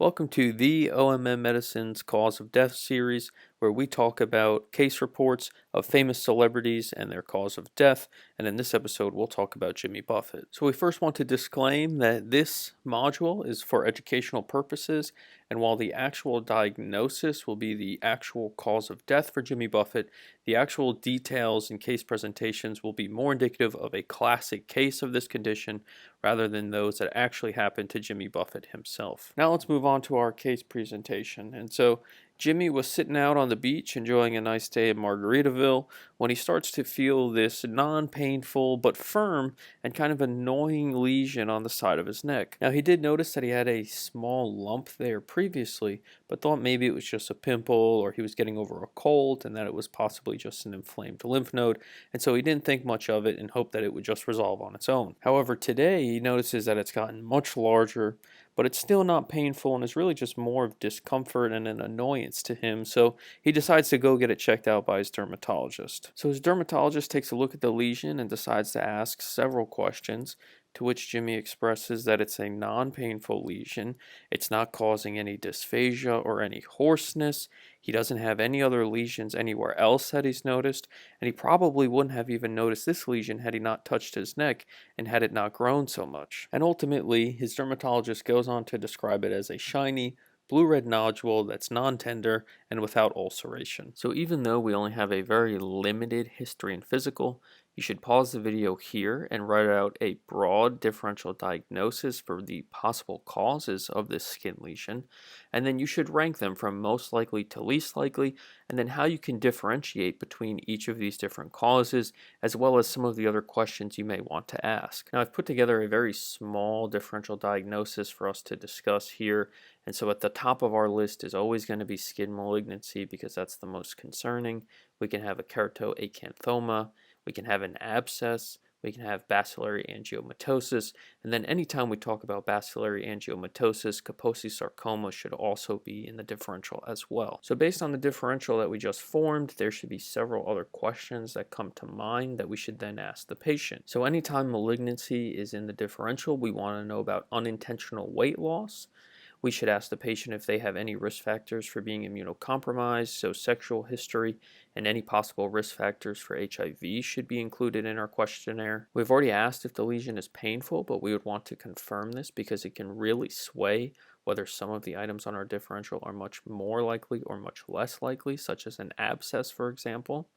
Welcome to the OMMedicine's Cause of Death series, where we talk about case reports of famous celebrities and their cause of death. And in this episode, we'll talk about Jimmy Buffett. So we first want to disclaim that this module is for educational purposes, and while the actual diagnosis will be the actual cause of death for Jimmy Buffett, the actual details and case presentations will be more indicative of a classic case of this condition rather than those that actually happened to Jimmy Buffett himself. Now let's move on to our case presentation. And so Jimmy was sitting out on the beach enjoying a nice day in Margaritaville when he starts to feel this non-painful but firm and kind of annoying lesion on the side of his neck. Now he did notice that he had a small lump there previously, but thought maybe it was just a pimple or he was getting over a cold and that it was possibly just an inflamed lymph node, and so he didn't think much of it and hoped that it would just resolve on its own. However, today he notices that it's gotten much larger, but it's still not painful and is really just more of discomfort and an annoyance to him, so he decides to go get it checked out by his dermatologist. So his dermatologist takes a look at the lesion and decides to ask several questions, to which Jimmy expresses that it's a non-painful lesion, it's not causing any dysphagia or any hoarseness, he doesn't have any other lesions anywhere else that he's noticed, and he probably wouldn't have even noticed this lesion had he not touched his neck and had it not grown so much. And ultimately, his dermatologist goes on to describe it as a shiny, blue-red nodule that's non-tender and without ulceration. So even though we only have a very limited history and physical, you should pause the video here and write out a broad differential diagnosis for the possible causes of this skin lesion, and then you should rank them from most likely to least likely, and then how you can differentiate between each of these different causes, as well as some of the other questions you may want to ask. Now, I've put together a very small differential diagnosis for us to discuss here, and so at the top of our list is always going to be skin malignancy because that's the most concerning. We can have a keratoacanthoma, we can have an abscess, we can have bacillary angiomatosis, and then anytime we talk about bacillary angiomatosis, Kaposi sarcoma should also be in the differential as well. So based on the differential that we just formed, there should be several other questions that come to mind that we should then ask the patient. So anytime malignancy is in the differential, we want to know about unintentional weight loss. We should ask the patient if they have any risk factors for being immunocompromised, so sexual history and any possible risk factors for HIV should be included in our questionnaire. We've already asked if the lesion is painful, but we would want to confirm this because it can really sway whether some of the items on our differential are much more likely or much less likely, such as an abscess, for example.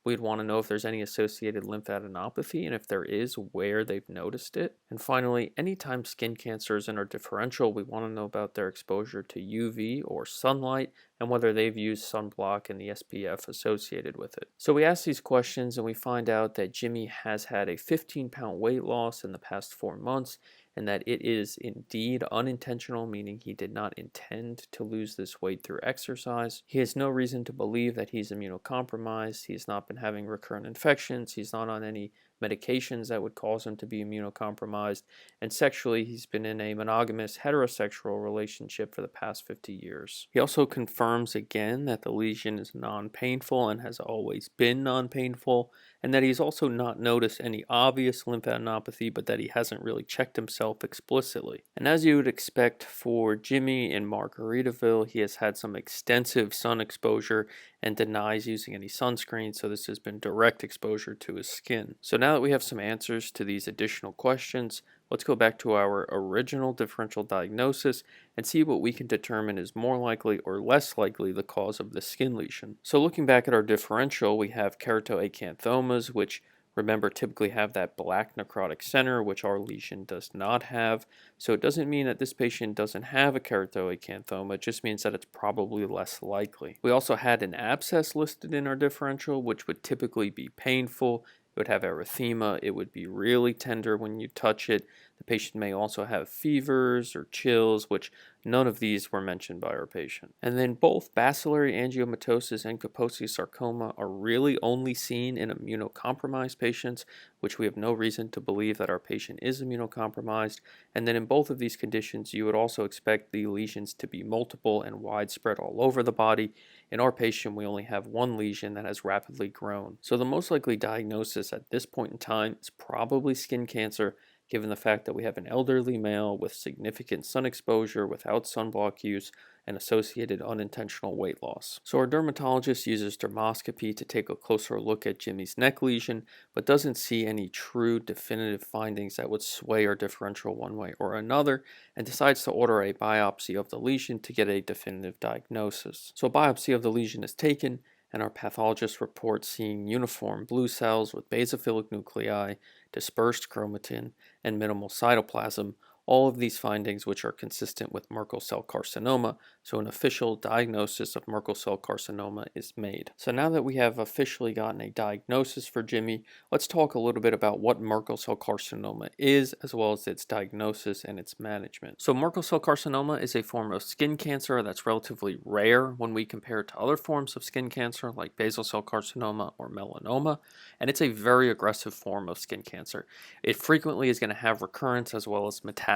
We'd want to know if there's any associated lymphadenopathy, and if there is, where they've noticed it. And finally, anytime skin cancer is in our differential, we want to know about their exposure to UV or sunlight and whether they've used sunblock and the SPF associated with it. So we ask these questions and we find out that Jimmy has had a 15-pound weight loss in the past 4 months, and that it is indeed unintentional, meaning he did not intend to lose this weight through exercise. He has no reason to believe that he's immunocompromised. He's not been having recurrent infections. He's not on any medications that would cause him to be immunocompromised, and sexually he's been in a monogamous heterosexual relationship for the past 50 years. He also confirms again that the lesion is non-painful and has always been non-painful, and that he's also not noticed any obvious lymphadenopathy, but that he hasn't really checked himself explicitly. And as you would expect for Jimmy in Margaritaville, he has had some extensive sun exposure and denies using any sunscreen, so this has been direct exposure to his skin. So now that we have some answers to these additional questions, let's go back to our original differential diagnosis and see what we can determine is more likely or less likely the cause of the skin lesion. So looking back at our differential, we have keratoacanthomas, which remember typically have that black necrotic center, which our lesion does not have. So it doesn't mean that this patient doesn't have a keratoacanthoma, it just means that it's probably less likely. We also had an abscess listed in our differential, which would typically be painful. It would have erythema, it would be really tender when you touch it. The patient may also have fevers or chills, which none of these were mentioned by our patient. And then both bacillary angiomatosis and Kaposi sarcoma are really only seen in immunocompromised patients, which we have no reason to believe that our patient is immunocompromised. And then in both of these conditions, you would also expect the lesions to be multiple and widespread all over the body. In our patient, we only have one lesion that has rapidly grown. So the most likely diagnosis at this point in time is probably skin cancer, given the fact that we have an elderly male with significant sun exposure without sunblock use and associated unintentional weight loss. So our dermatologist uses dermoscopy to take a closer look at Jimmy's neck lesion, but doesn't see any true definitive findings that would sway our differential one way or another, and decides to order a biopsy of the lesion to get a definitive diagnosis. So a biopsy of the lesion is taken, and our pathologist reports seeing uniform blue cells with basophilic nuclei, dispersed chromatin, and minimal cytoplasm, all of these findings which are consistent with Merkel cell carcinoma, so an official diagnosis of Merkel cell carcinoma is made. So now that we have officially gotten a diagnosis for Jimmy, let's talk a little bit about what Merkel cell carcinoma is, as well as its diagnosis and its management. So Merkel cell carcinoma is a form of skin cancer that's relatively rare when we compare it to other forms of skin cancer like basal cell carcinoma or melanoma, and it's a very aggressive form of skin cancer. It frequently is going to have recurrence as well as metastasis.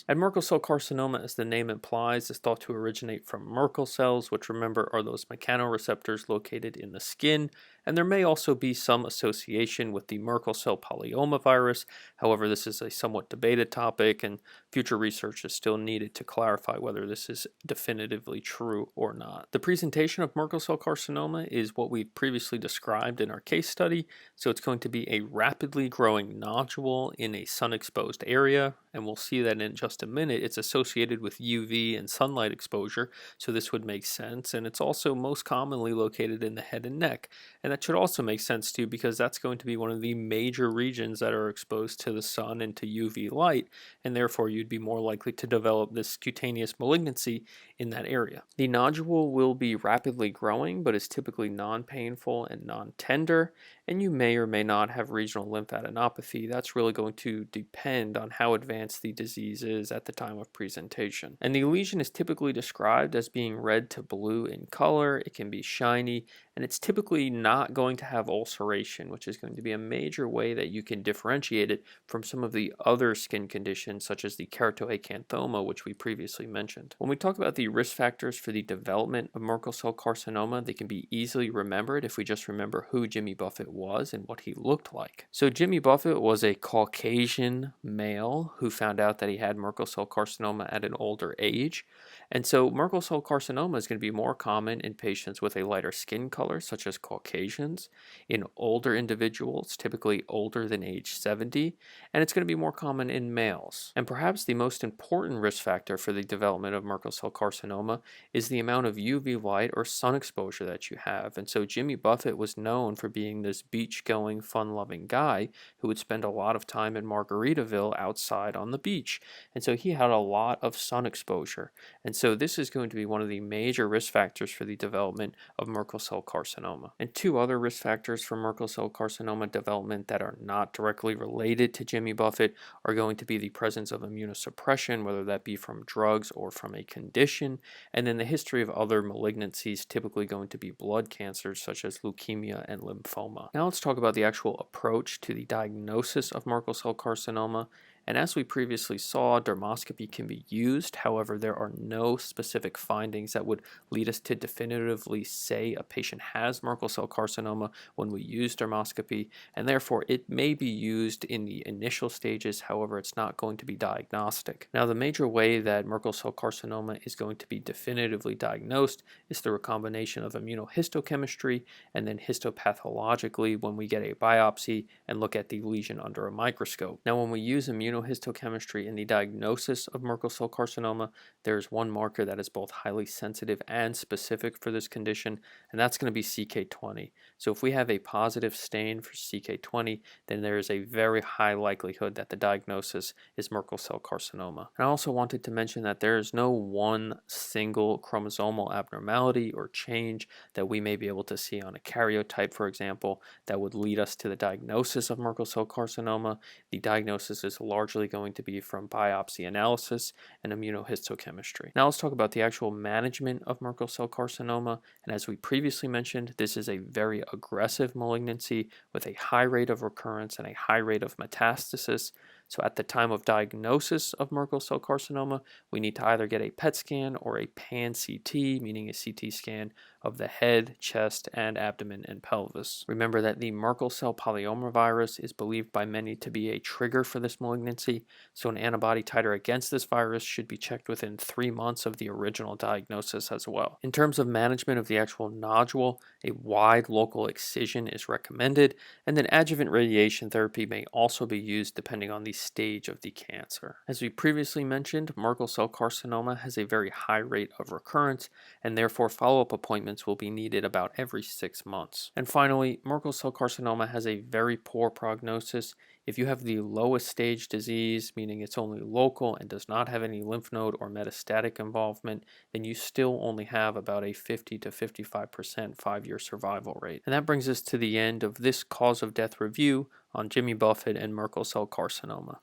And Merkel cell carcinoma, as the name implies, is thought to originate from Merkel cells, which remember are those mechanoreceptors located in the skin, and there may also be some association with the Merkel cell polyomavirus. However, this is a somewhat debated topic, and future research is still needed to clarify whether this is definitively true or not. The presentation of Merkel cell carcinoma is what we previously described in our case study, so it's going to be a rapidly growing nodule in a sun-exposed area, and we'll see that in just a minute. It's associated with UV and sunlight exposure, so this would make sense, and it's also most commonly located in the head and neck, and that should also make sense too, because that's going to be one of the major regions that are exposed to the sun and to UV light, and therefore you'd be more likely to develop this cutaneous malignancy in that area. The nodule will be rapidly growing, but is typically non-painful and non-tender, and you may or may not have regional lymphadenopathy. That's really going to depend on how advanced the disease is at the time of presentation. And the lesion is typically described as being red to blue in color. It can be shiny, and it's typically not going to have ulceration, which is going to be a major way that you can differentiate it from some of the other skin conditions, such as the keratoacanthoma, which we previously mentioned. When we talk about the risk factors for the development of Merkel cell carcinoma, they can be easily remembered if we just remember who Jimmy Buffett was and what he looked like. So Jimmy Buffett was a Caucasian male who found out that he had Merkel cell carcinoma at an older age. And so Merkel cell carcinoma is going to be more common in patients with a lighter skin color, such as Caucasians, in older individuals, typically older than age 70, and it's going to be more common in males. And perhaps the most important risk factor for the development of Merkel cell carcinoma is the amount of UV light or sun exposure that you have. And so Jimmy Buffett was known for being this beach-going, fun-loving guy who would spend a lot of time in Margaritaville outside on the beach. And so he had a lot of sun exposure. And so this is going to be one of the major risk factors for the development of Merkel cell carcinoma. And two other risk factors for Merkel cell carcinoma development that are not directly related to Jimmy Buffett are going to be the presence of immunosuppression, whether that be from drugs or from a condition, and then the history of other malignancies, typically going to be blood cancers such as leukemia and lymphoma. Now let's talk about the actual approach to the diagnosis of Merkel cell carcinoma. And as we previously saw, dermoscopy can be used. However, there are no specific findings that would lead us to definitively say a patient has Merkel cell carcinoma when we use dermoscopy, and therefore it may be used in the initial stages. However, it's not going to be diagnostic. Now, the major way that Merkel cell carcinoma is going to be definitively diagnosed is through a combination of immunohistochemistry and then histopathologically when we get a biopsy and look at the lesion under a microscope. Now, when we use immunohistochemistry in the diagnosis of Merkel cell carcinoma, there's one marker that is both highly sensitive and specific for this condition, and that's going to be CK20. So if we have a positive stain for CK20, then there is a very high likelihood that the diagnosis is Merkel cell carcinoma. And I also wanted to mention that there is no one single chromosomal abnormality or change that we may be able to see on a karyotype, for example, that would lead us to the diagnosis of Merkel cell carcinoma. The diagnosis is largely going to be from biopsy analysis and immunohistochemistry. Now let's talk about the actual management of Merkel cell carcinoma. And as we previously mentioned, this is a very aggressive malignancy with a high rate of recurrence and a high rate of metastasis. So at the time of diagnosis of Merkel cell carcinoma, we need to either get a PET scan or a pan-CT, meaning a CT scan of the head, chest, and abdomen and pelvis. Remember that the Merkel cell polyomavirus is believed by many to be a trigger for this malignancy, so an antibody titer against this virus should be checked within 3 months of the original diagnosis as well. In terms of management of the actual nodule, a wide local excision is recommended, and then adjuvant radiation therapy may also be used depending on the stage of the cancer. As we previously mentioned, Merkel cell carcinoma has a very high rate of recurrence, and therefore follow-up appointments will be needed about every 6 months. And finally, Merkel cell carcinoma has a very poor prognosis. If you have the lowest stage disease, meaning it's only local and does not have any lymph node or metastatic involvement, then you still only have about a 50 to 55% 5-year survival rate. And that brings us to the end of this cause of death review on Jimmy Buffett and Merkel cell carcinoma.